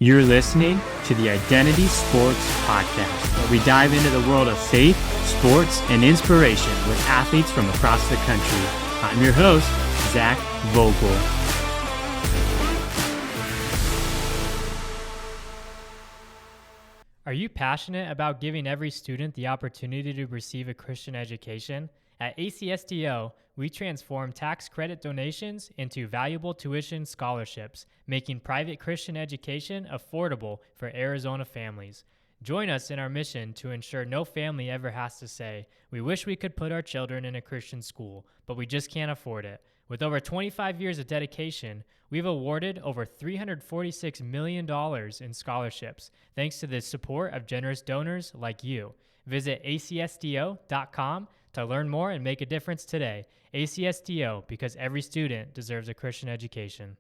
You're listening to the Identity Sports Podcast, where we dive into the world of faith, sports, and inspiration with athletes from across the country. I'm your host, Zach Vogel. Are you passionate about giving every student the opportunity to receive a Christian education? At ACSTO, we transform tax credit donations into valuable tuition scholarships, making private Christian education affordable for Arizona families. Join us in our mission to ensure no family ever has to say, "We wish we could put our children in a Christian school, but we just can't afford it." With over 25 years of dedication, we've awarded over $346 million in scholarships, thanks to the support of generous donors like you. Visit acsto.com to learn more and make a difference today. ACSTO, because every student deserves a Christian education.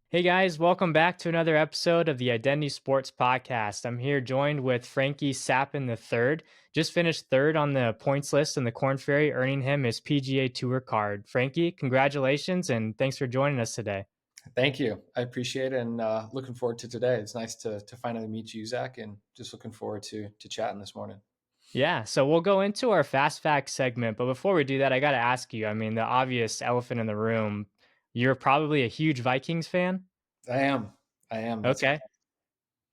Hey guys, welcome back to another episode of the Identity Sports Podcast. I'm here joined with Frankie Capan III. Just finished third on the points list in the Korn Ferry, earning him his PGA Tour Card. Frankie, congratulations and thanks for joining us today. Thank you. I appreciate it, and looking forward to today. It's nice to finally meet you, Zach, and just looking forward to chatting this morning. Yeah, so we'll go into our fast facts segment, but before we do that, I got to ask you, the obvious elephant in the room, you're probably a huge Vikings fan? I am. That's Okay.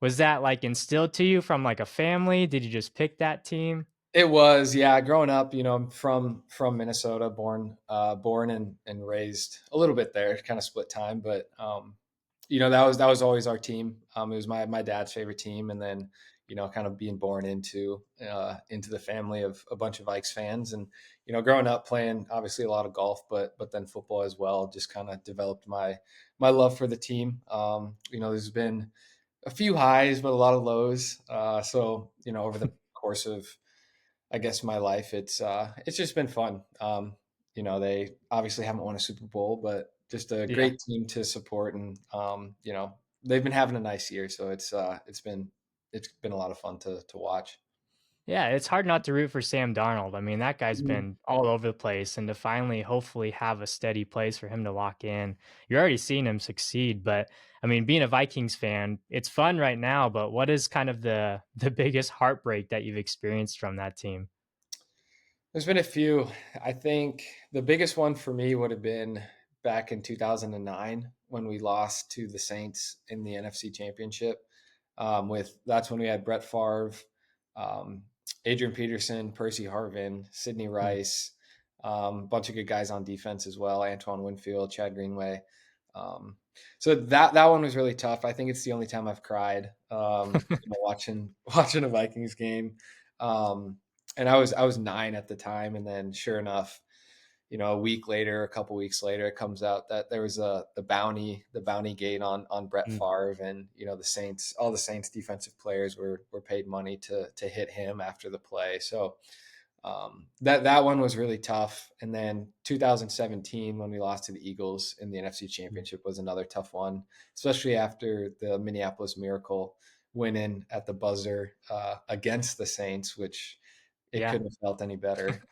Was that like instilled to you from like a family? Did you just pick that team? It was, yeah. Growing up, I'm from Minnesota, born and raised a little bit there, kind of split time, but that was always our team. It was my dad's favorite team, and then kind of being born into the family of a bunch of Vikes fans, and growing up playing obviously a lot of golf, but then football as well, just kind of developed my love for the team. There's been a few highs, but a lot of lows. So over the course of, I guess, my life, it's just been fun. They obviously haven't won a Super Bowl, but just a Yeah. great team to support, and they've been having a nice year, so it's been a lot of fun to watch. Yeah, it's hard not to root for Sam Darnold. That guy's been all over the place, and to finally, hopefully, have a steady place for him to lock in. You're already seeing him succeed, but being a Vikings fan, it's fun right now. But what is kind of the biggest heartbreak that you've experienced from that team? There's been a few. I think the biggest one for me would have been back in 2009 when we lost to the Saints in the NFC Championship. That's when we had Brett Favre, um, Adrian Peterson, Percy Harvin, Sidney Rice, a bunch of good guys on defense as well. Antoine Winfield, Chad Greenway. So that one was really tough. I think it's the only time I've cried watching a Vikings game. And I was 9 at the time, and then sure enough, a couple weeks later, it comes out that there was the bounty gate on Brett Favre, and all the Saints defensive players were paid money to hit him after the play. So that one was really tough. And then 2017, when we lost to the Eagles in the NFC Championship, was another tough one, especially after the Minneapolis Miracle winning at the buzzer against the Saints, which it couldn't have felt any better.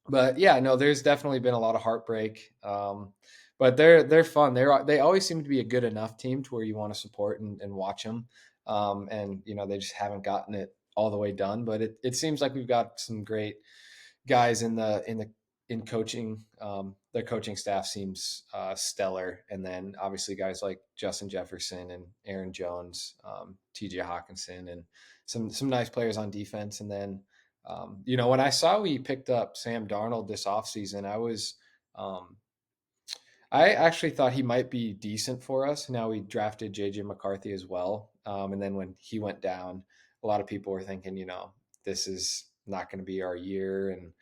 But yeah, no, there's definitely been a lot of heartbreak. But they're fun. They always seem to be a good enough team to where you want to support and watch them. And they just haven't gotten it all the way done. But it seems like we've got some great guys in coaching. Their coaching staff seems stellar, and then obviously guys like Justin Jefferson and Aaron Jones, T.J. Hawkinson, and some nice players on defense. And then when I saw we picked up Sam Darnold this offseason, I actually thought he might be decent for us. Now we drafted JJ McCarthy as well. And then when he went down, a lot of people were thinking, this is not going to be our year and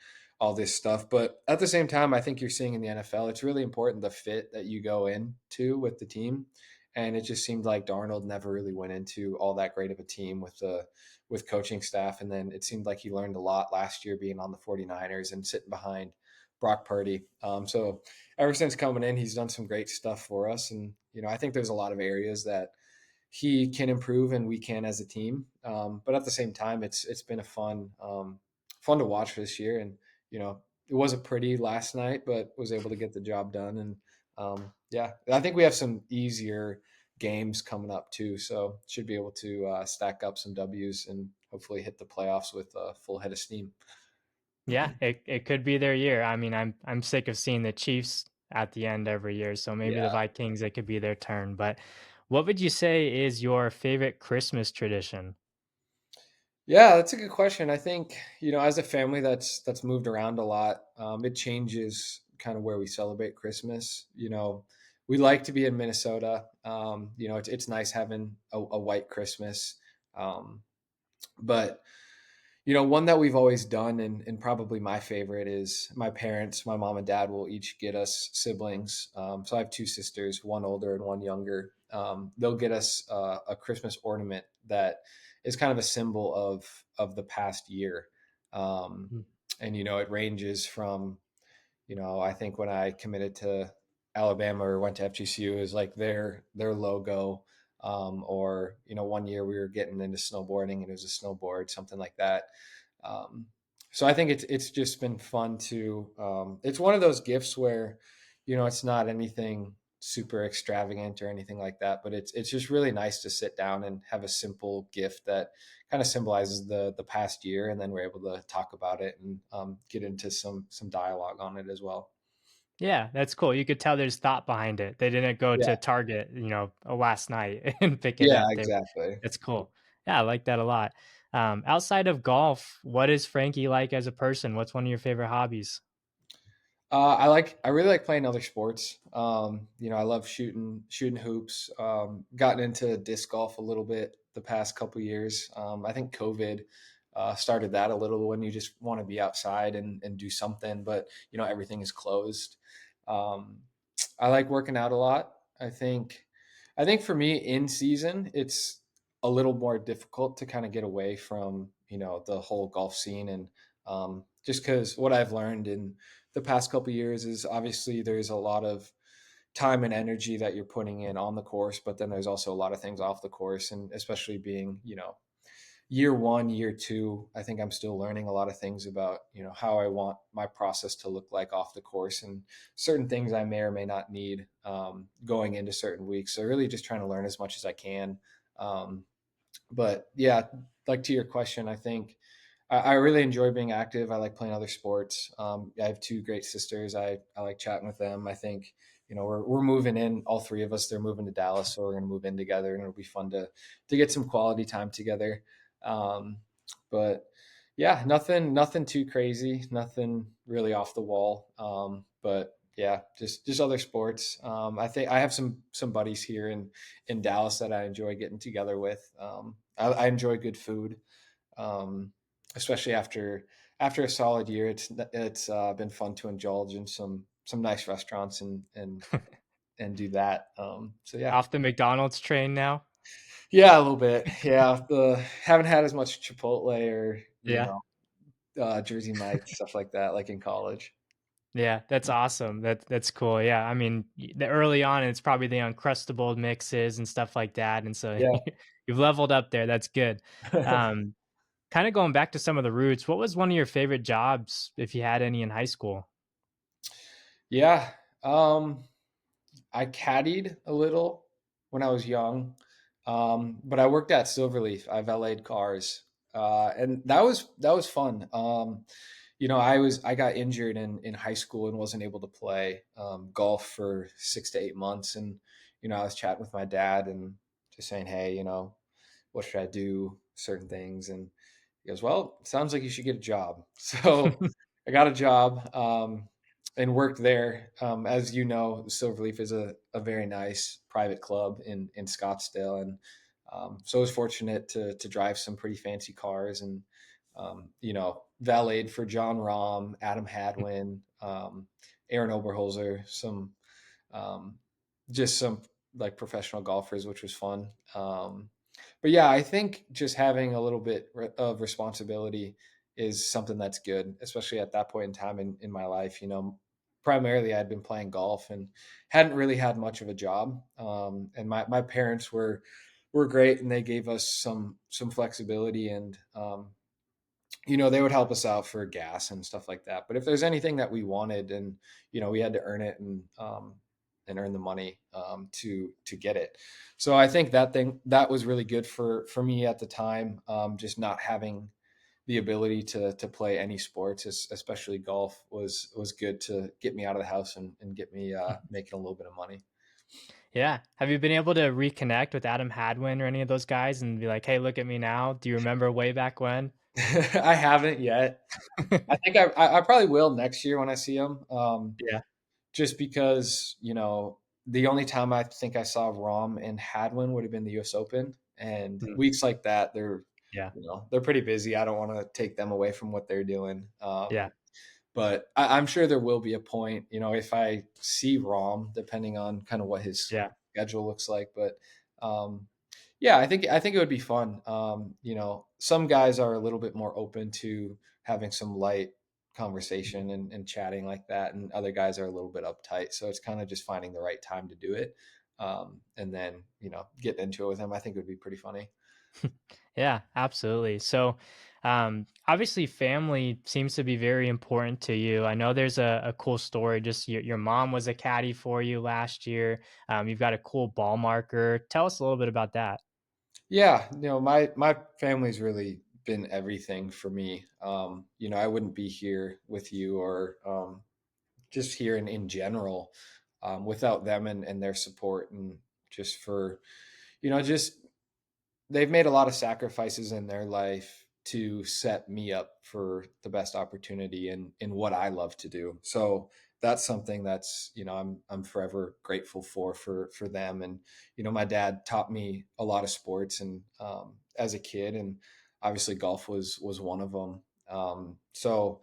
all this stuff. But at the same time, I think you're seeing in the NFL, it's really important the fit that you go into with the team. And it just seemed like Darnold never really went into all that great of a team with coaching staff. And then it seemed like he learned a lot last year being on the 49ers and sitting behind Brock Purdy. So ever since coming in, he's done some great stuff for us. And, I think there's a lot of areas that he can improve and we can as a team. But at the same time, it's been a fun to watch this year. And, it wasn't pretty last night, but was able to get the job done. And yeah, I think we have some easier games coming up too. So should be able to stack up some W's and hopefully hit the playoffs with a full head of steam. Yeah, it could be their year. I mean, I'm sick of seeing the Chiefs at the end every year, so maybe the Yeah. Vikings, it could be their turn. But what would you say is your favorite Christmas tradition? Yeah, that's a good question. I think, as a family that's moved around a lot, it changes kind of where we celebrate Christmas. We like to be in Minnesota. It's nice having a white Christmas. Um, but one that we've always done, and probably my favorite, is my parents, my mom and dad, will each get us siblings. So I have two sisters, one older and one younger. They'll get us a Christmas ornament that is kind of a symbol of the past year. Um, Mm. and it ranges from, I think when I committed to Alabama or went to FGCU, it was like their logo. Or one year we were getting into snowboarding and it was a snowboard, something like that. Um, so I think it's just been fun to. It's one of those gifts where, it's not anything super extravagant or anything like that, but it's just really nice to sit down and have a simple gift that kind of symbolizes the past year, and then we're able to talk about it and get into some dialogue on it as well. Yeah, that's cool. You could tell there's thought behind it. They didn't go Yeah, to Target, last night and pick it yeah, up. exactly. That's cool. Yeah, I like that a lot. Outside of golf, what is Frankie like as a person? What's one of your favorite hobbies? I really like playing other sports. I love shooting hoops. Gotten into disc golf a little bit the past couple years. I think COVID started that a little, when you just want to be outside and do something, but everything is closed. Um, I like working out a lot. I think for me in season, it's a little more difficult to kind of get away from the whole golf scene, and just because what I've learned in the past couple of years is obviously there's a lot of time and energy that you're putting in on the course, but then there's also a lot of things off the course, and especially being year one, year two, I think I'm still learning a lot of things about how I want my process to look like off the course, and certain things I may or may not need going into certain weeks. So really just trying to learn as much as I can. um, but yeah, like to your question, I think I really enjoy being active. I like playing other sports. I have two great sisters. I like chatting with them. I think we're moving in. All three of us. They're moving to Dallas, so we're going to move in together, and it'll be fun to get some quality time together. Um, but yeah, nothing too crazy. Nothing really off the wall. But yeah, just other sports. I think I have some buddies here in Dallas that I enjoy getting together with. I enjoy good food. Um, Especially after a solid year. It's been fun to indulge in some nice restaurants and do that. So yeah, Off the McDonald's train now? yeah, a little bit. Yeah, the haven't had as much Chipotle or Yeah. Jersey Mike stuff like that, like in college. Yeah, that's awesome. That's cool. Yeah, I mean, the early on, it's probably the Uncrustable mixes and stuff like that, and so Yeah. you've leveled up there. That's good. Um, Kind of going back to some of the roots, what was one of your favorite jobs, if you had any in high school? Yeah. Um, I caddied a little when I was young, but I worked at Silverleaf. I valeted cars, and that was fun. I got injured in high school and wasn't able to play golf for 6 to 8 months, and I was chatting with my dad and just saying, hey, what should I do? Certain things, and he goes, well, sounds like you should get a job. So I got a job. And worked there. As you know, Silverleaf is a very nice private club in Scottsdale, and so I was fortunate to drive some pretty fancy cars, and valeted for John Rahm, Adam Hadwin, Aaron Oberholzer, um, just some like professional golfers, which was fun. But yeah, I think just having a little bit of responsibility is something that's good, especially at that point in time in my life. Primarily I'd been playing golf and hadn't really had much of a job. And my parents were great, and they gave us some flexibility, and they would help us out for gas and stuff like that. But if there's anything that we wanted, and we had to earn it, and earn the money to get it. So I think that was really good for me at the time. Just not having the ability to play any sports, especially golf, was good to get me out of the house and get me making a little bit of money. Yeah. Have you been able to reconnect with Adam Hadwin or any of those guys and be like, "Hey, look at me now. Do you remember way back when?" I haven't yet. I think I probably will next year when I see him. Yeah. Just because, the only time I think I saw Rom and Hadwin would have been the US Open. And Mm. weeks like that, Yeah. they're pretty busy. I don't want to take them away from what they're doing. Yeah. But I'm sure there will be a point, if I see Rom, depending on kind of what his Yeah. schedule looks like. But yeah, I think it would be fun. Some guys are a little bit more open to having some light conversation and chatting like that, and other guys are a little bit uptight. So it's kind of just finding the right time to do it, and then getting into it with him. I think it would be pretty funny. Yeah, absolutely. So, obviously, family seems to be very important to you. I know there's a cool story. Just your mom was a caddy for you last year. You've got a cool ball marker. Tell us a little bit about that. Yeah, my family's really been everything for me. I wouldn't be here with you or just here in general without them and their support, and just for just they've made a lot of sacrifices in their life to set me up for the best opportunity in what I love to do. So that's something that's I'm forever grateful for them. And my dad taught me a lot of sports and as a kid, and obviously golf was one of them. So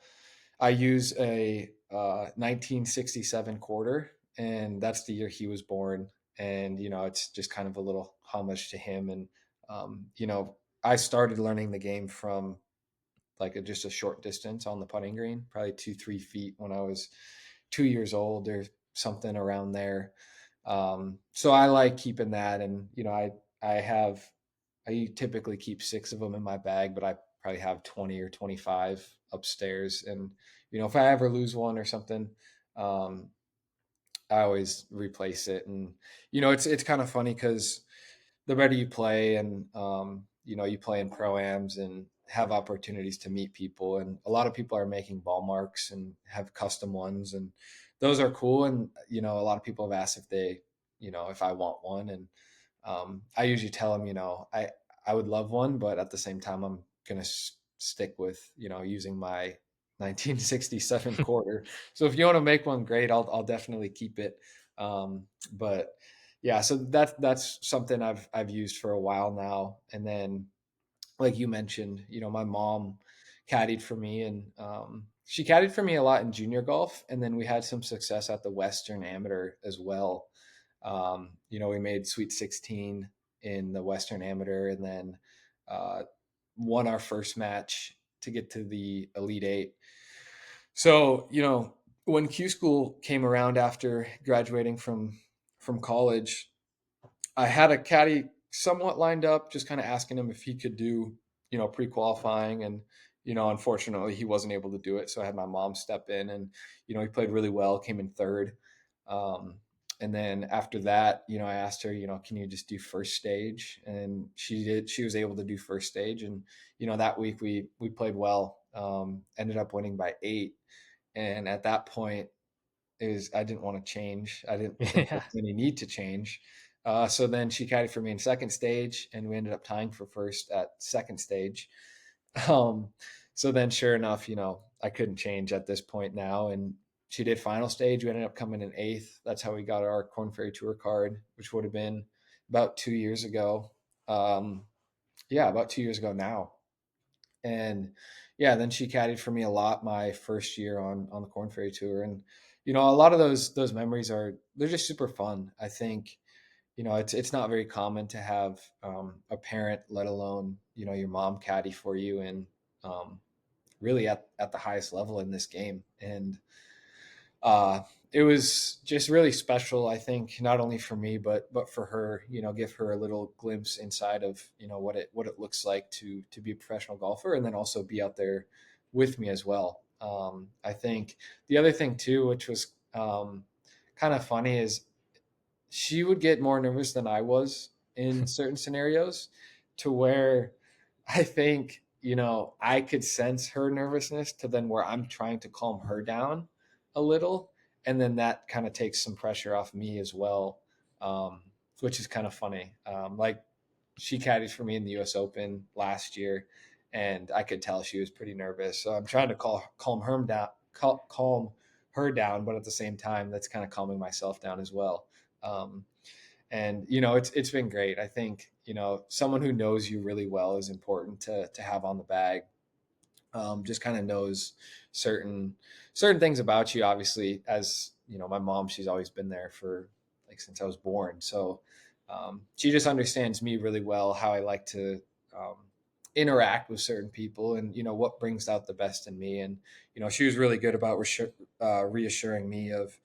I use a 1967 quarter, and that's the year he was born. And it's just kind of a little homage to him. And I started learning the game from like just a short distance on the putting green, probably 2-3 feet when I was 2 years old or something around there. So I like keeping that, and I typically keep 6 of them in my bag, but I probably have 20 or 25 upstairs. And if I ever lose one or something, um, I always replace it. And it's kind of funny because the better you play, and you play in pro-ams and have opportunities to meet people, and a lot of people are making ball marks and have custom ones, and those are cool. And a lot of people have asked if I want one. And I usually tell them, I would love one, but at the same time I'm gonna stick with using my 1967 quarter. So if you want to make one, great, I'll definitely keep it. But yeah, so that's something I've used for a while now. And then, like you mentioned, my mom caddied for me, and she caddied for me a lot in junior golf, and then we had some success at the Western Amateur as well. We made Sweet 16 in the Western Amateur, and then uh, won our first match to get to the Elite Eight. So when Q School came around after graduating from college, I had a caddy somewhat lined up, just kind of asking him if he could do, pre-qualifying. And, unfortunately he wasn't able to do it. So I had my mom step in, and, he played really well, came in third. And then after that, I asked her, can you just do first stage? And she did. She was able to do first stage. And, that week we played well, ended up winning by 8. And at that point, I didn't want to change. I didn't think there Yeah. was any need to change. So then she caddied for me in second stage, and we ended up tying for first at second stage. Um, so then, sure enough, I couldn't change at this point now, and she did final stage. We ended up coming in 8th. That's how we got our Korn Ferry Tour card, which would have been about 2 years ago. Yeah, about 2 years ago now. And yeah, then she caddied for me a lot my first year on the Korn Ferry Tour. And a lot of those memories they're just super fun. I think it's not very common to have a parent, let alone your mom, caddy for you, and um, really at the highest level in this game. And uh, it was just really special, I think, not only for me but for her. Give her a little glimpse inside of what it looks like to be a professional golfer, and then also be out there with me as well. I think the other thing too, which was kind of funny, is she would get more nervous than I was in certain scenarios, to where I think, I could sense her nervousness to then where I'm trying to calm her down a little. And then that kind of takes some pressure off me as well, um, which is kind of funny. Like, she caddied for me in the US Open last year, and I could tell she was pretty nervous. So I'm trying to calm her down, calm her down, but at the same time, that's kind of calming myself down as well. Um, and it's been great. I think someone who knows you really well is important to have on the bag. Just kind of knows certain things about you. Obviously, as my mom, she's always been there for, like, since I was born. So she just understands me really well, how I like to um, interact with certain people, and what brings out the best in me. And she was really good about reassuring me of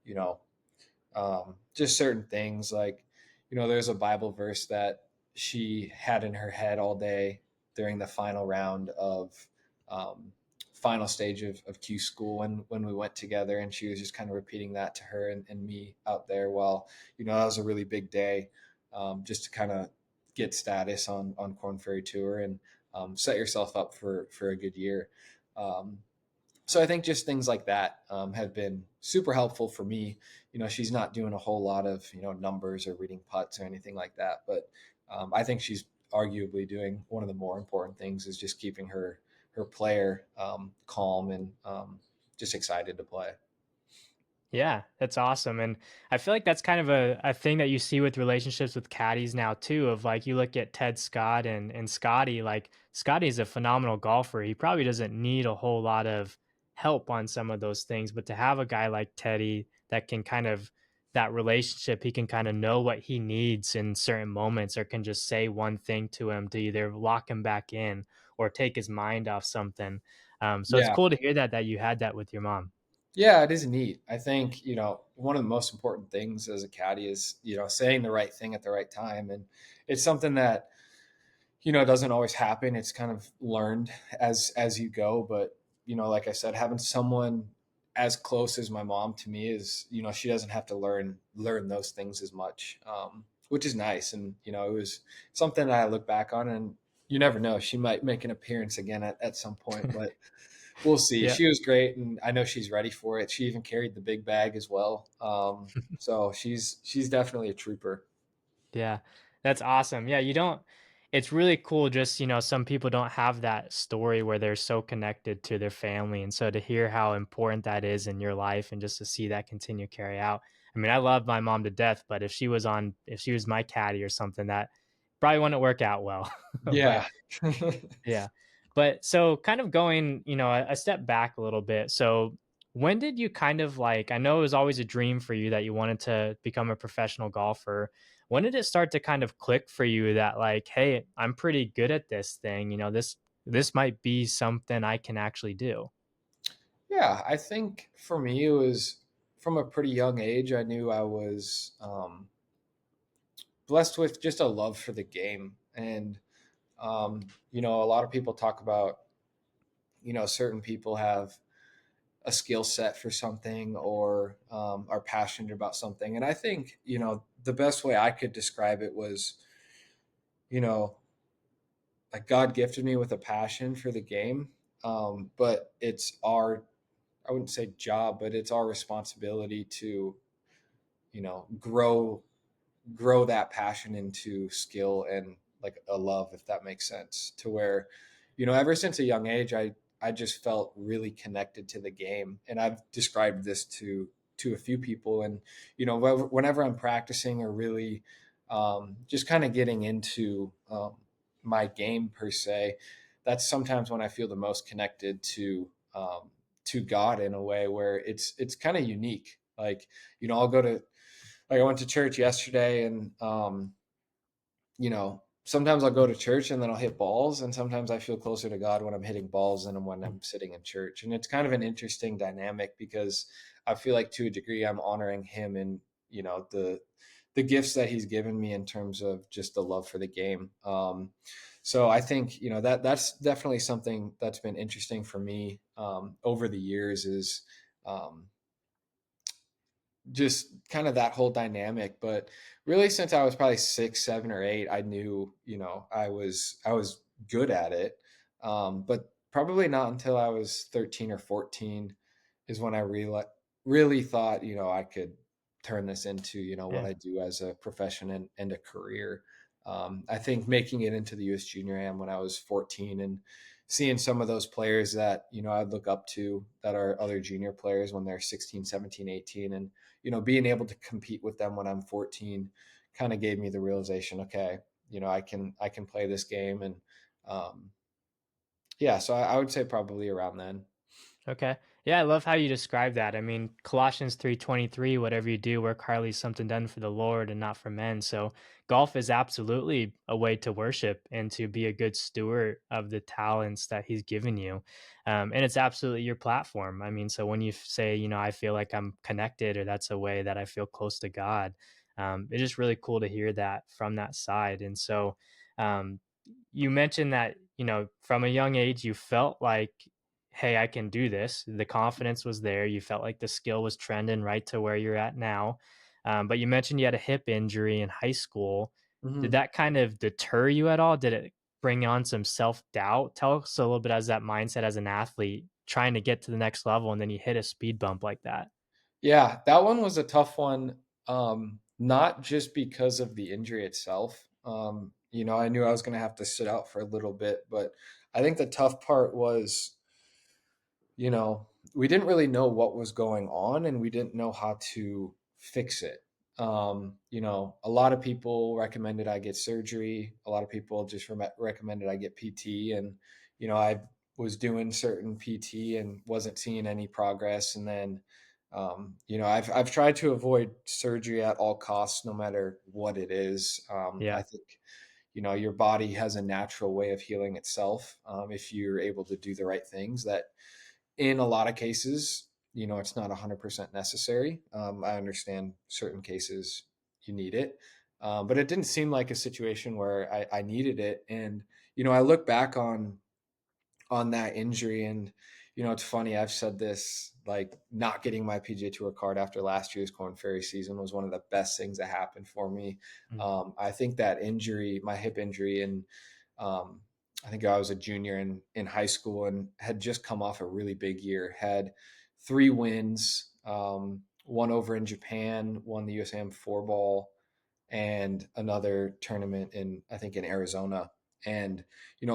you know just certain things, like there's a Bible verse that she had in her head all day during the final round of um, final stage of Q school, when we went together, and she was just kind of repeating that to her and me out there. While that was a really big day, just to kind of get status on Korn Ferry Tour, and set yourself up for a good year. um, so I think just things like that have been super helpful for me. She's not doing a whole lot of numbers or reading putts or anything like that, but I think she's arguably doing one of the more important things, is just keeping her player calm and just excited to play. Yeah, that's awesome. And I feel like that's kind of a thing that you see with relationships with caddies now too. Of like you look at Ted Scott and Scotty, like Scotty's a phenomenal golfer. He probably doesn't need a whole lot of help on some of those things, but to have a guy like Teddy that can kind of that relationship, he can kind of know what he needs in certain moments, or can just say one thing to him to either lock him back in or take his mind off something. So it's Yeah. cool to hear that you had that with your mom. Yeah, it is neat. I think, one of the most important things as a caddy is, saying the right thing at the right time. And it's something that, it doesn't always happen. It's kind of learned as you go. But, like I said, having someone as close as my mom to me is, she doesn't have to learn those things as much, which is nice. And, it was something that I look back on, and you never know, she might make an appearance again at some point, but we'll see. Yeah. She was great, and I know she's ready for it. She even carried the big bag as well. So she's definitely a trooper. Yeah, that's awesome. Yeah, you don't, it's really cool. Just, some people don't have that story where they're so connected to their family. And so to hear how important that is in your life and just to see that continue to carry out. I mean, I love my mom to death, but if she was my caddy or something, that probably wouldn't work out well. But Yeah. yeah. But so kind of going, a step back a little bit. So when did you kind of like, I know it was always a dream for you that you wanted to become a professional golfer. When did it start to kind of click for you that like, hey, I'm pretty good at this thing, this might be something I can actually do? Yeah, I think for me it was from a pretty young age. I knew I was blessed with just a love for the game. And a lot of people talk about, certain people have a skill set for something, or are passionate about something. And I think, the best way I could describe it was, you know, like, God gifted me with a passion for the game. But it's our, I wouldn't say job, but it's our responsibility to, grow that passion into skill and, like, a love, if that makes sense. To where, ever since a young age, I just felt really connected to the game. And I've described this to a few people. And whenever I'm practicing, or really just kind of getting into my game per se, that's sometimes when I feel the most connected to God, in a way where it's kind of unique. Like, I'll go to, like, I went to church yesterday, and sometimes I'll go to church and then I'll hit balls, and sometimes I feel closer to God when I'm hitting balls than when I'm sitting in church. And it's kind of an interesting dynamic, because I feel like, to a degree, I'm honoring him, and the gifts that he's given me in terms of just the love for the game. So I think, that's definitely something that's been interesting for me over the years, is um, just kind of that whole dynamic. But really, since I was probably 6, 7, or 8, I knew, I was good at it. But probably not until I was 13 or 14 is when I really thought, I could turn this into, what Yeah. I do as a profession and a career. I think making it into the U.S. Junior Am when I was 14 and seeing some of those players that, I'd look up to that are other junior players when they're 16, 17, 18, and, being able to compete with them when I'm 14 kind of gave me the realization, okay, I can play this game. And um, yeah, so I would say probably around then. Okay. Yeah, I love how you describe that. I mean, Colossians 3:23, whatever you do, work hardly something done for the Lord and not for men. So, golf is absolutely a way to worship and to be a good steward of the talents that he's given you. And it's absolutely your platform. I mean, so when you say, I feel like I'm connected, or that's a way that I feel close to God, it's just really cool to hear that from that side. And so, um, you mentioned that, from a young age, you felt like, hey, I can do this. The confidence was there. You felt like the skill was trending right to where you're at now. But you mentioned you had a hip injury in high school. Did Mhm. that kind of deter you at all? Did it bring on some self doubt? Tell us a little bit as that mindset as an athlete trying to get to the next level, and then you hit a speed bump like that. Yeah, that one was a tough one, not just because of the injury itself. I knew I was going to have to sit out for a little bit, but I think the tough part was, you know, we didn't really know what was going on and we didn't know how to fix it. A lot of people recommended I get surgery. A lot of people just recommended I get PT. And, I was doing certain PT and wasn't seeing any progress. And then, I've tried to avoid surgery at all costs, no matter what it is. I Yeah. think, your body has a natural way of healing itself if you're able to do the right things that in a lot of cases, it's not 100% necessary. I understand certain cases you need it. But it didn't seem like a situation where I needed it. And, I look back on that injury. And, it's funny, I've said this, like not getting my PGA Tour card after last year's Korn Ferry season was one of the best things that happened for me. Mm. I think that injury, my hip injury, and um, I think I was a junior in high school and had just come off a really big year, had 3 wins, one over in Japan, won the USAM four ball, and another tournament I think in Arizona. And,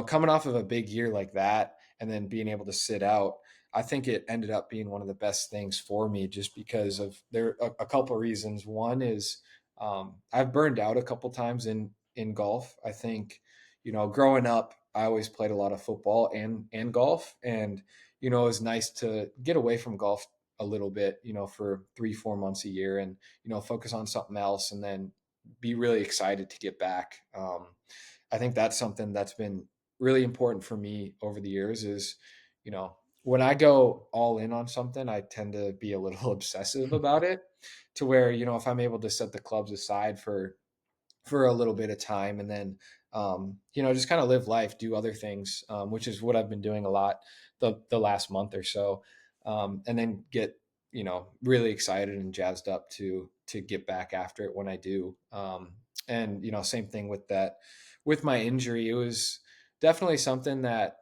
coming off of a big year like that and then being able to sit out, I think it ended up being one of the best things for me just because of there a couple of reasons. One is I've burned out a couple times in golf. I think, growing up, I always played a lot of football and golf. And, it was nice to get away from golf a little bit, for 3, 4 months a year and, focus on something else and then be really excited to get back. I think that's something that's been really important for me over the years is, when I go all in on something, I tend to be a little obsessive about it to where, if I'm able to set the clubs aside for a little bit of time and then just kind of live life, do other things, which is what I've been doing a lot the last month or so, and then get really excited and jazzed up to get back after it when I do. And same thing with that with my injury. It was definitely something that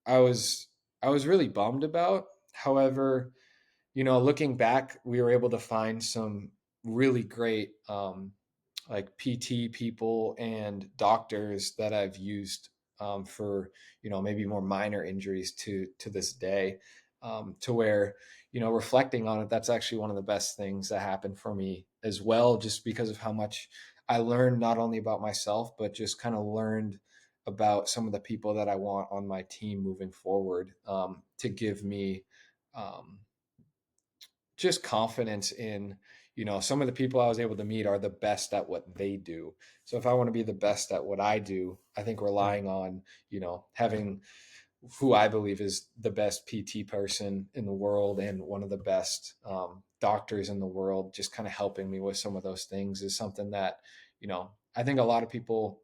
I was I was really bummed about. However, looking back, we were able to find some really great like PT people and doctors that I've used for maybe more minor injuries to this day, to where reflecting on it, that's actually one of the best things that happened for me as well, just because of how much I learned not only about myself but just kind of learned about some of the people that I want on my team moving forward, to give me um, just confidence in some of the people I was able to meet are the best at what they do. So if I want to be the best at what I do, I think Mm. relying on having who I believe is the best PT person in the world and one of the best doctors in the world, just kind of helping me with some of those things is something that I think a lot of people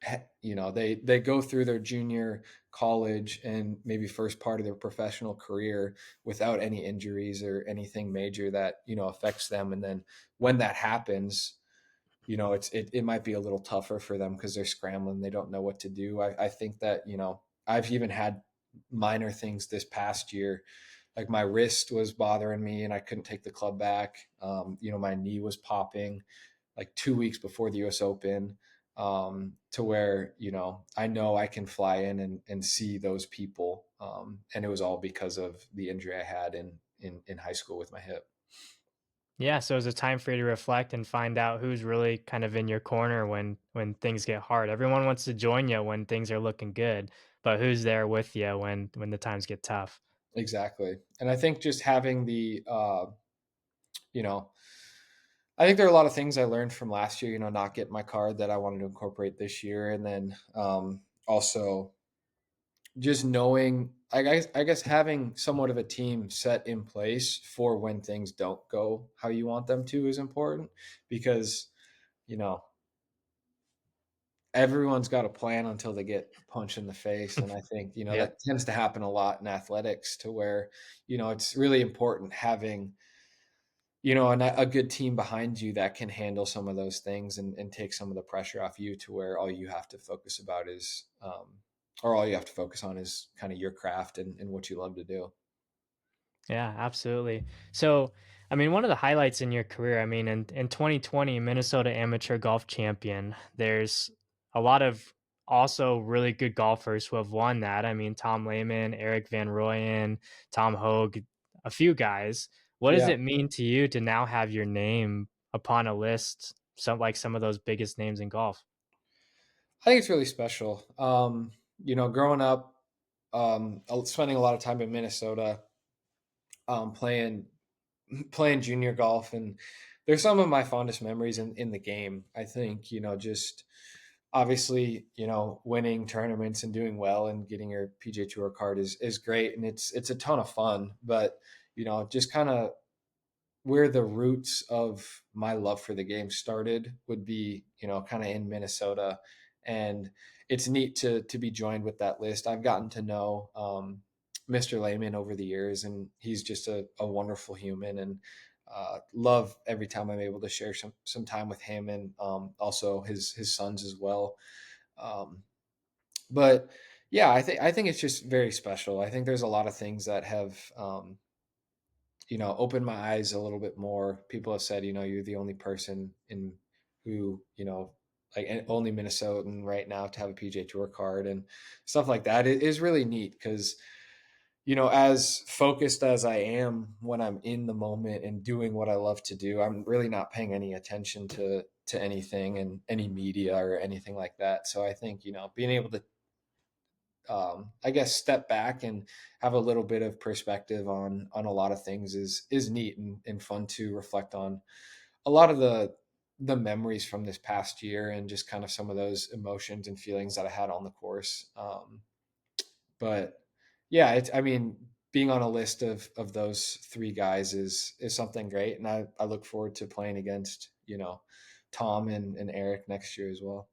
they go through their junior college and maybe first part of their professional career without any injuries or anything major that affects them, and then when that happens, it might be a little tougher for them because they're scrambling, they don't know what to do. I think that I've even had minor things this past year, like my wrist was bothering me and I couldn't take the club back. My knee was popping like 2 weeks before the US Open, to where, I know I can fly in and see those people. And it was all because of the injury I had in high school with my hip. Yeah, so it's a time for you to reflect and find out who's really kind of in your corner when things get hard. Everyone wants to join you when things are looking good, but who's there with you when the times get tough? Exactly. And I think just having you know, I think there are a lot of things I learned from last year, not getting my card that I wanted to incorporate this year. And then also just knowing, I guess having somewhat of a team set in place for when things don't go how you want them to is important, because, you know, everyone's got a plan until they get punched in the face. And I think, Yep. that tends to happen a lot in athletics, to where, it's really important having, a good team behind you that can handle some of those things, and take some of the pressure off you, to where all you have to focus about is, or all you have to focus on is kind of your craft and what you love to do. Yeah, absolutely. So, I mean, one of the highlights in your career, I mean, in 2020, Minnesota amateur golf champion, there's a lot of also really good golfers who have won that. I mean, Tom Lehman, Eric Van Rooyen, Tom Hogue, a few guys. What does Yeah, it mean to you to now have your name upon a list, some of those biggest names in golf? I think it's really special. Growing up, spending a lot of time in Minnesota, playing playing junior golf, and there's some of my fondest memories in the game. I think, just obviously, winning tournaments and doing well and getting your PGA Tour card is great, and it's a ton of fun. But just kind of where the roots of my love for the game started would be, kind of in Minnesota. And it's neat to be joined with that list. I've gotten to know Mr. Lehman over the years, and he's just a wonderful human, and love every time I'm able to share some time with him, and also his sons as well. Um, but yeah, I think it's just very special. I think there's a lot of things that have opened my eyes a little bit more. People have said, you're the only person in who, like only Minnesotan right now to have a PGA Tour card, and stuff like that. It is really neat because, as focused as I am when I'm in the moment and doing what I love to do, I'm really not paying any attention to anything and any media or anything like that. So I think, being able to, I guess, step back and have a little bit of perspective on a lot of things is neat, and fun to reflect on a lot of the memories from this past year, and just kind of some of those emotions and feelings that I had on the course. But yeah, I mean, being on a list of those three guys is something great, and I look forward to playing against, Tom and Eric next year as well.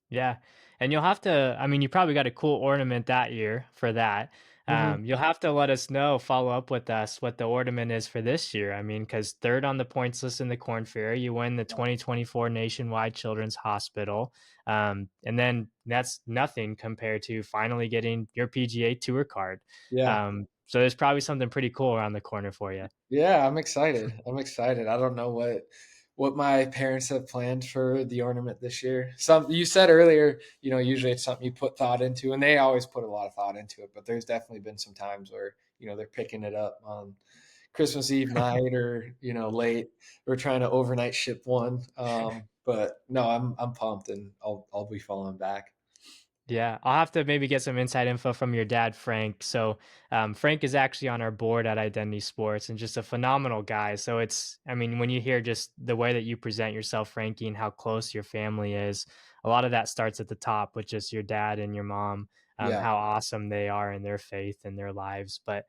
Yeah. And you'll have to, I mean, you probably got a cool ornament that year for that. Hmm. You'll have to let us know, follow up with us what the ornament is for this year. I mean, because third on the points list in the Korn Ferry, you win the 2024 Nationwide Children's Hospital. And then that's nothing compared to finally getting your PGA Tour card. Yeah. So there's probably something pretty cool around the corner for you. Yeah, I'm excited. I'm excited. I don't know what my parents have planned for the ornament this year. Some You said earlier, usually it's something you put thought into, and they always put a lot of thought into it. But there's definitely been some times where they're picking it up on Christmas Eve night, or late. We're trying to overnight ship one. But no, I'm pumped, and I'll be following back. Yeah, I'll have to maybe get some inside info from your dad, Frank. So, Frank is actually on our board at Identity Sports and just a phenomenal guy. So, I mean, when you hear just the way that you present yourself, Frankie, and how close your family is, a lot of that starts at the top with just your dad and your mom, Yeah, how awesome they are in their faith and their lives. But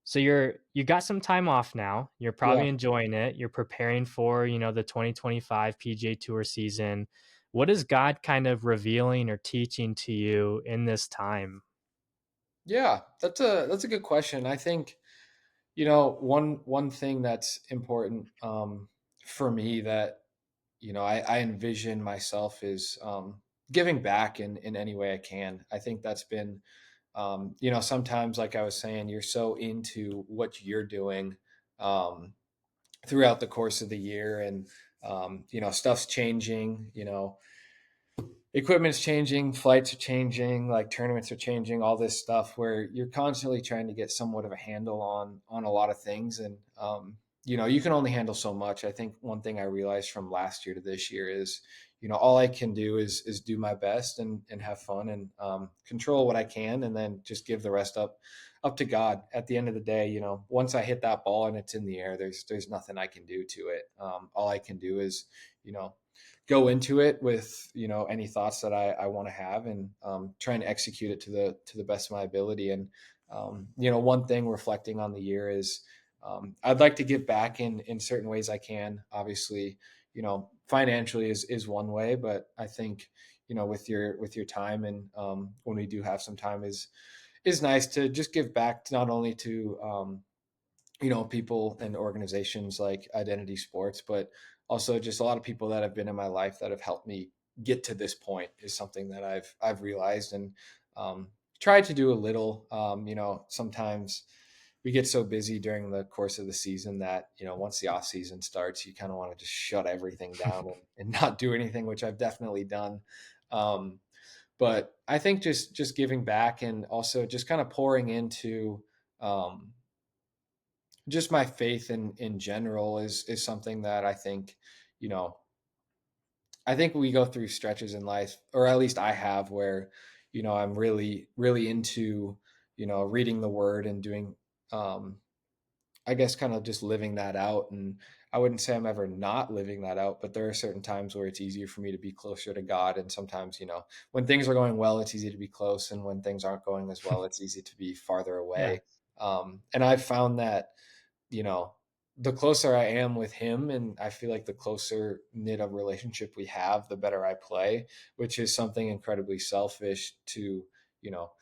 so you got some time off now. You're yeah. probably enjoying it. You're preparing for, the 2025 PGA Tour season. What is God kind of revealing or teaching to you in this time? Yeah, that's a good question. I think, one thing that's important for me that I envision myself is giving back in any way I can. I think that's been sometimes, like I was saying, you're so into what you're doing um, throughout the course of the year, and stuff's changing. Equipment's changing, flights are changing, like tournaments are changing, all this stuff where you're constantly trying to get somewhat of a handle on a lot of things. And you can only handle so much. I think one thing I realized from last year to this year is, all I can do is do my best and have fun and control what I can, and then just give the rest up to God. At the end of the day, once I hit that ball and it's in the air, there's nothing I can do to it. All I can do is, you know, go into it with any thoughts that I want to have, and trying to execute it to the best of my ability. And one thing reflecting on the year is, I'd like to give back in certain ways I can. Obviously, financially is one way, but I think with your time, and when we do have some time, is nice to just give back, to not only to people and organizations like Identity Sports, but also just a lot of people that have been in my life that have helped me get to this point, is something that I've realized, and um, tried to do a little. Sometimes we get so busy during the course of the season that, once the off season starts, you kind of want to just shut everything down and not do anything, which I've definitely done. Um, but I think just giving back, and also just kind of pouring into um, just my faith in general is something that you know I think we go through stretches in life, or at least I have, where I'm really really into reading the word and doing, um I guess, kind of just living that out. And I wouldn't say I'm ever not living that out, but there are certain times where it's easier for me to be closer to God. And sometimes, when things are going well, it's easy to be close. And when things aren't going as well, it's easy to be farther Yeah. away. And I've found that, you know, the closer I am with him, and I feel like the closer knit of relationship we have, the better I play, which is something incredibly selfish to, you know,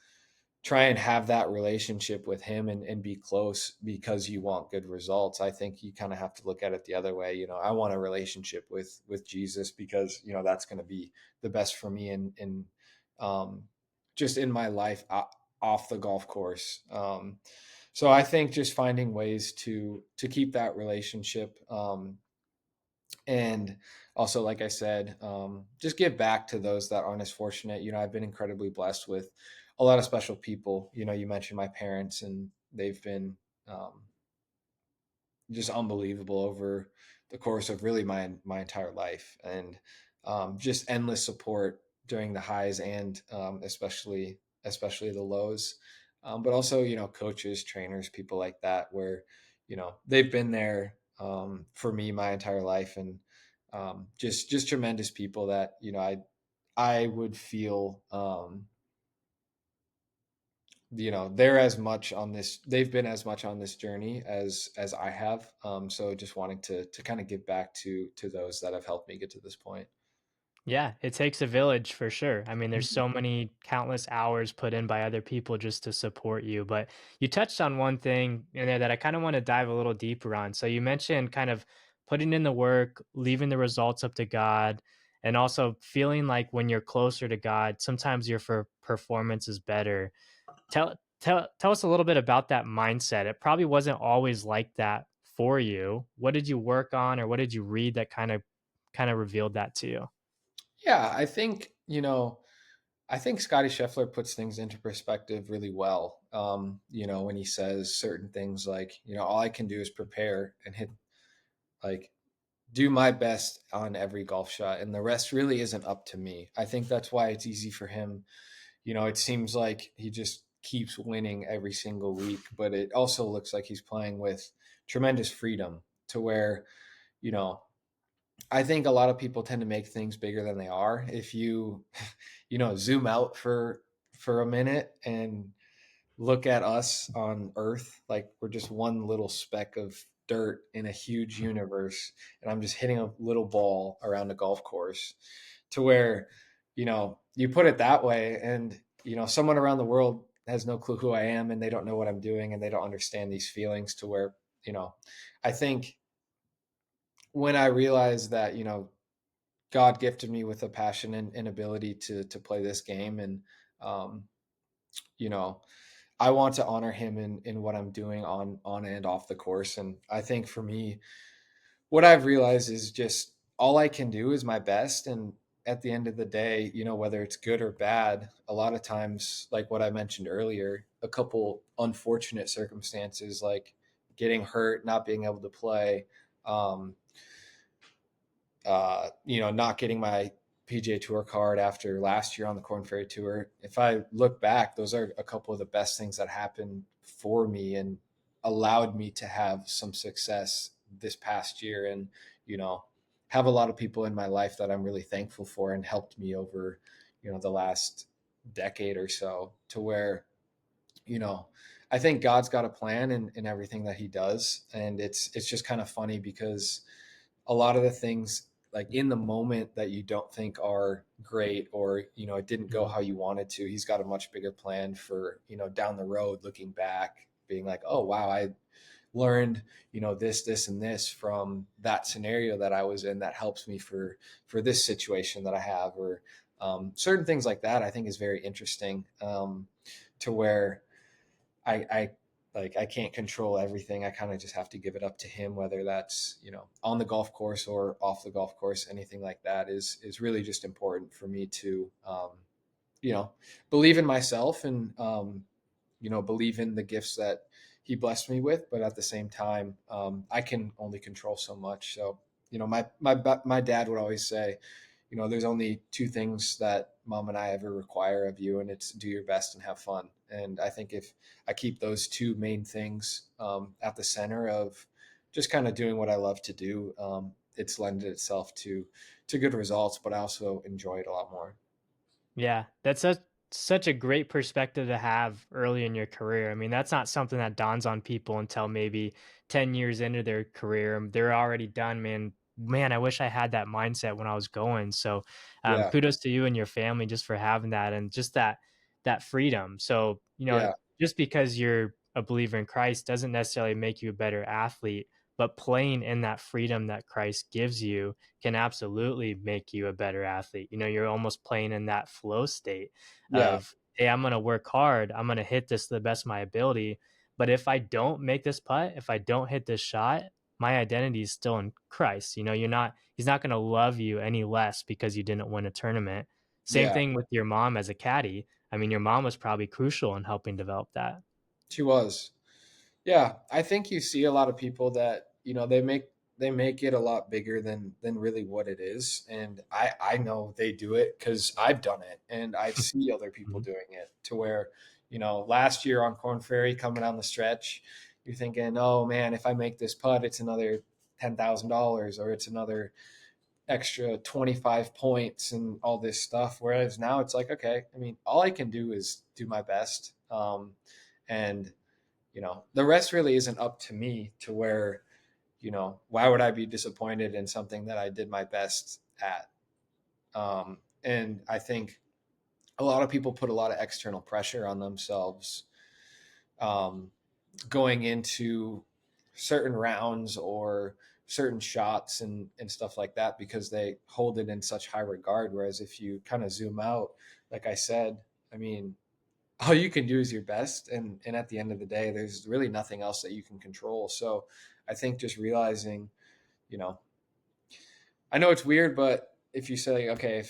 try and have that relationship with him, and be close because you want good results. I think you kind of have to look at it the other way. I want a relationship with Jesus, because that's going to be the best for me, and um, just in my life, off the golf course. So I think just finding ways to keep that relationship, and also, like I said, just give back to those that aren't as fortunate. I've been incredibly blessed with a lot of special people. You mentioned my parents, and they've been um, just unbelievable over the course of really my entire life, and just endless support during the highs, and especially the lows. But also, coaches, trainers, people like that, where they've been there for me my entire life, and just tremendous people that I would feel, they're as much on this they've been as much on this journey as I have. So just wanting to kind of give back to those that have helped me get to this point. Yeah, it takes a village for sure. I mean, there's Mhm. so many countless hours put in by other people just to support you. But you touched on one thing in there that I kind of want to dive a little deeper on. So you mentioned kind of putting in the work, leaving the results up to God, and also feeling like when you're closer to God, sometimes your performance is better. Tell us a little bit about that mindset. It probably wasn't always like that for you. What did you work on, or what did you read that kind of revealed that to you? Yeah, I think Scotty Scheffler puts things into perspective really well. When he says certain things like, all I can do is prepare and hit, like, do my best on every golf shot, and the rest really isn't up to me. I think that's why it's easy for him. It seems like he just keeps winning every single week, but it also looks like he's playing with tremendous freedom, to where, you know, I think a lot of people tend to make things bigger than they are. If you, zoom out for a minute and look at us on Earth, like we're just one little speck of dirt in a huge universe, and I'm just hitting a little ball around a golf course. to where, you put it that way, and someone around the world has no clue who I am, and they don't know what I'm doing, and they don't understand these feelings, to where, I think when I realized that, God gifted me with a passion and ability to play this game, and um, you know, I want to honor him in what I'm doing on and off the course. And I think for me, what I've realized is just all I can do is my best. And at the end of the day, whether it's good or bad, a lot of times, like what I mentioned earlier, a couple unfortunate circumstances like getting hurt, not being able to play, um, not getting my PGA Tour card after last year on the Korn Ferry Tour. If I look back, those are a couple of the best things that happened for me and allowed me to have some success this past year, and have a lot of people in my life that I'm really thankful for and helped me over the last decade or so, to where you know I think God's got a plan in everything that he does. And it's just kind of funny because a lot of the things, like in the moment, that you don't think are great, or it didn't go Mhm. how you wanted to, he's got a much bigger plan for down the road, looking back, being like, oh wow, I learned this and this from that scenario that I was in, that helps me for this situation that I have, or certain things like that. I think is very interesting, to where I like I can't control everything. I kind of just have to give it up to him, whether that's on the golf course or off the golf course. Anything like that is really just important for me to you know believe in myself, and believe in the gifts that he blessed me with. But at the same time, I can only control so much. So my dad would always say, there's only two things that mom and I ever require of you, and it's do your best and have fun. And I think if I keep those two main things at the center of just kind of doing what I love to do, it's lended itself to good results, but I also enjoy it a lot more. Yeah, that's such a great perspective to have early in your career. I mean, that's not something that dawns on people until maybe 10 years into their career. They're already done, man. Man, I wish I had that mindset when I was going. So, Yeah, kudos to you and your family just for having that and just that freedom. So, yeah, just because you're a believer in Christ doesn't necessarily make you a better athlete, but playing in that freedom that Christ gives you can absolutely make you a better athlete. You're almost playing in that flow state yeah, of, hey, I'm going to work hard. I'm going to hit this to the best of my ability. But if I don't make this putt, if I don't hit this shot, my identity is still in Christ. He's not going to love you any less because you didn't win a tournament. Same yeah. thing with your mom as a caddy. I mean, your mom was probably crucial in helping develop that. She was. Yeah, I think you see a lot of people that they make it a lot bigger than really what it is, and I know they do it because I've done it, and I see other people Mhm. doing it, to where last year on Corn Ferry, coming down the stretch, you're thinking, oh man, if I make this putt, it's another $10,000, or it's another extra 25 points and all this stuff. Whereas now it's like, okay, I mean, all I can do is do my best, and the rest really isn't up to me, to where why would I be disappointed in something that I did my best at? And I think a lot of people put a lot of external pressure on themselves, um, going into certain rounds or certain shots and stuff like that, because they hold it in such high regard. Whereas if you kind of zoom out, like I said, I mean, all you can do is your best, and at the end of the day, there's really nothing else that you can control. So I think just realizing, you know I know it's weird, but if you say, okay,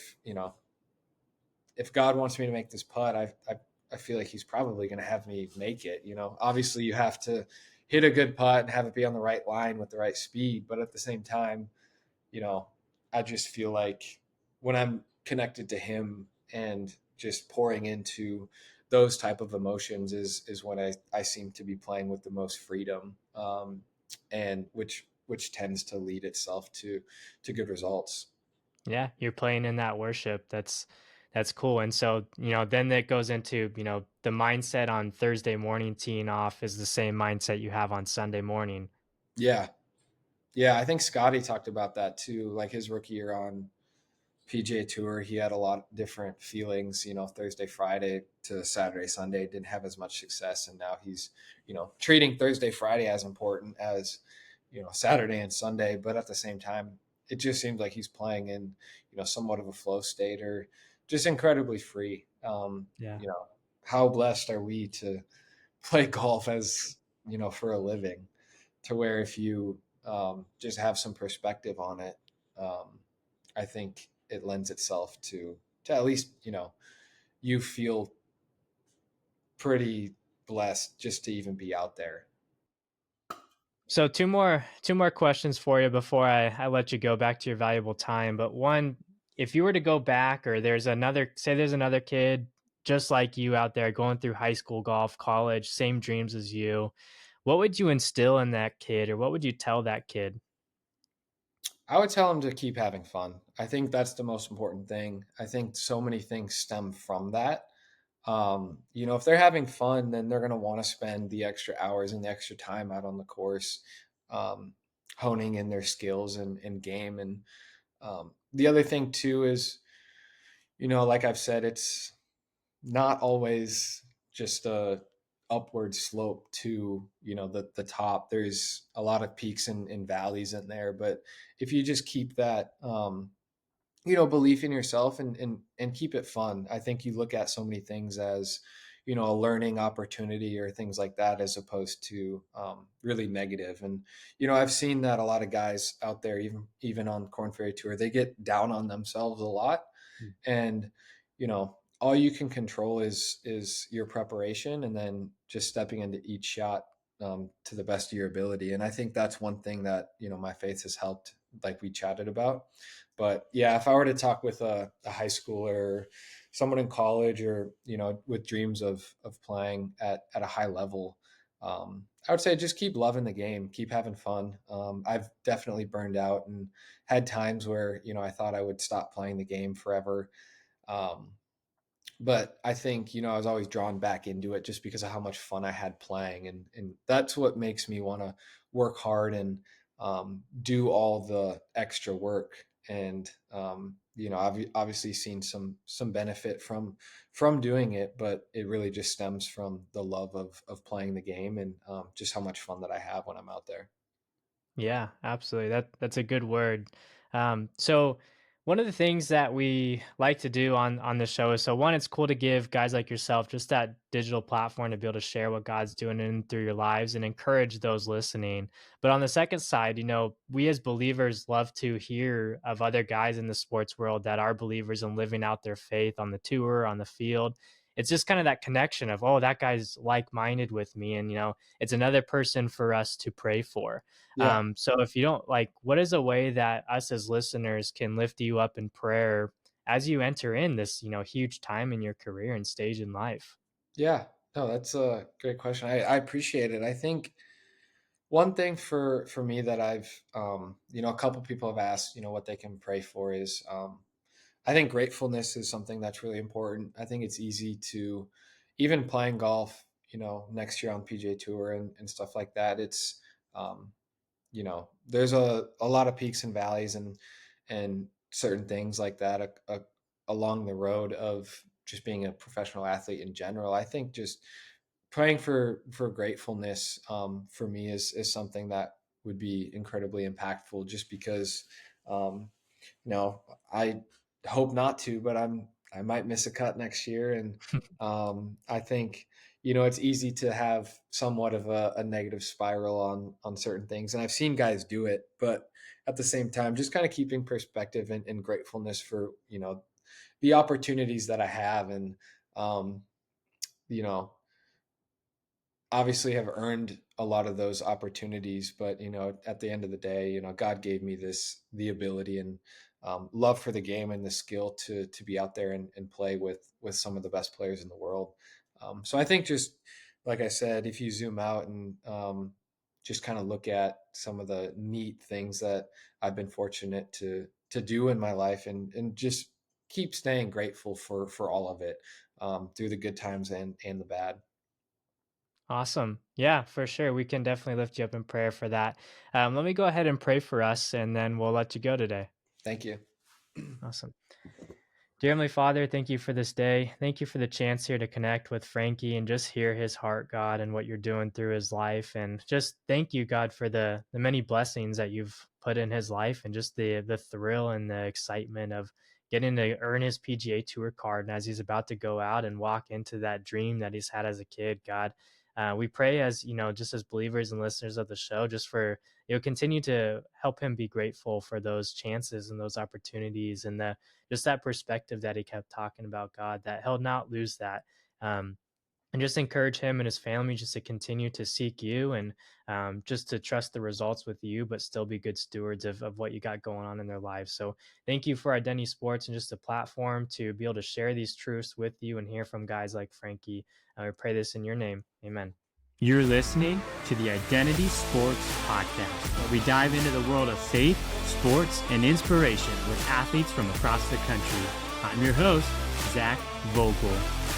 if God wants me to make this putt, I feel like he's probably going to have me make it. Obviously you have to hit a good putt and have it be on the right line with the right speed, but at the same time, you know I just feel like when I'm connected to him and just pouring into those type of emotions is when I seem to be playing with the most freedom, and which tends to lead itself to good results. Yeah, you're playing in that worship. That's cool. And so, then it goes into, the mindset on Thursday morning teeing off is the same mindset you have on Sunday morning. Yeah, yeah, I think Scotty talked about that too, like his rookie year on PGA Tour, he had a lot of different feelings, Thursday, Friday to Saturday, Sunday, didn't have as much success. And now he's, treating Thursday, Friday as important as, Saturday and Sunday. But at the same time, it just seems like he's playing in, somewhat of a flow state or just incredibly free. Yeah. How blessed are we to play golf as, for a living, to where if you just have some perspective on it, I think it lends itself to at least you feel pretty blessed just to even be out there. So two more questions for you before I let you go back to your valuable time. But one, if you were to go back, or there's another kid just like you out there going through high school golf, college, same dreams as you, what would you instill in that kid, or what would you tell that kid? I would tell them to keep having fun. I think that's the most important thing. I think so many things stem from that. If they're having fun, then they're going to want to spend the extra hours and the extra time out on the course, um, honing in their skills and game. And the other thing too is, like I've said, it's not always just a upward slope to the top. There's a lot of peaks and valleys in there, but if you just keep that belief in yourself and keep it fun, I think you look at so many things as a learning opportunity or things like that, as opposed to really negative. And I've seen that a lot of guys out there, even on Korn Ferry Tour, they get down on themselves a lot. And all you can control is your preparation, and then just stepping into each shot to the best of your ability. And I think that's one thing that my faith has helped, like we chatted about. But yeah, if I were to talk with a high schooler or someone in college, or with dreams of playing at a high level, I would say just keep loving the game, keep having fun. I've definitely burned out and had times where I thought I would stop playing the game forever. Um, but I think, I was always drawn back into it just because of how much fun I had playing. And that's what makes me want to work hard and do all the extra work. And, I've obviously seen some benefit from doing it, but it really just stems from the love of playing the game and just how much fun that I have when I'm out there. Yeah, absolutely. That's a good word. So one of the things that we like to do on the show is, so one, it's cool to give guys like yourself just that digital platform to be able to share what God's doing in through your lives and encourage those listening. But on the second side, we as believers love to hear of other guys in the sports world that are believers and living out their faith on the tour, on the field. It's just kind of that connection of, oh, that guy's like-minded with me, and it's another person for us to pray for. Yeah. So if you don't like, what is a way that us as listeners can lift you up in prayer as you enter in this, huge time in your career and stage in life? Yeah. No, that's a great question. I appreciate it. I think one thing for me that I've a couple people have asked, what they can pray for is I think gratefulness is something that's really important. I think it's easy to, even playing golf, next year on PGA Tour and stuff like that. It's um, there's a lot of peaks and valleys and certain things like that along the road of just being a professional athlete in general. I think just praying for gratefulness for me is something that would be incredibly impactful, just because um, I hope not to, but I might miss a cut next year. And I think it's easy to have somewhat of a negative spiral on certain things, and I've seen guys do it. But at the same time, just kind of keeping perspective and gratefulness for the opportunities that I have. And um, you know obviously have earned a lot of those opportunities, but at the end of the day, God gave me the ability and love for the game and the skill to be out there and play with some of the best players in the world. So I think, just like I said, if you zoom out and just kind of look at some of the neat things that I've been fortunate to do in my life, and just keep staying grateful for all of it, through the good times and the bad. Awesome. Yeah, for sure. We can definitely lift you up in prayer for that. Let me go ahead and pray for us, and then we'll let you go today. Thank you. Awesome. Dear Heavenly Father, thank you for this day. Thank you for the chance here to connect with Frankie and just hear his heart, God, and what you're doing through his life. And just thank you, God, for the many blessings that you've put in his life and just the thrill and the excitement of getting to earn his PGA Tour card. And as he's about to go out and walk into that dream that he's had as a kid, God, we pray as, just as believers and listeners of the show, just for, continue to help him be grateful for those chances and those opportunities and the just that perspective that he kept talking about, God, that he'll not lose that. Um, and just encourage him and his family just to continue to seek you and just to trust the results with you, but still be good stewards of what you got going on in their lives. So thank you for Identity Sports and just a platform to be able to share these truths with you and hear from guys like Frankie. I pray this in your name. Amen. You're listening to the Identity Sports Podcast, where we dive into the world of faith, sports, and inspiration with athletes from across the country. I'm your host, Zach Vogel.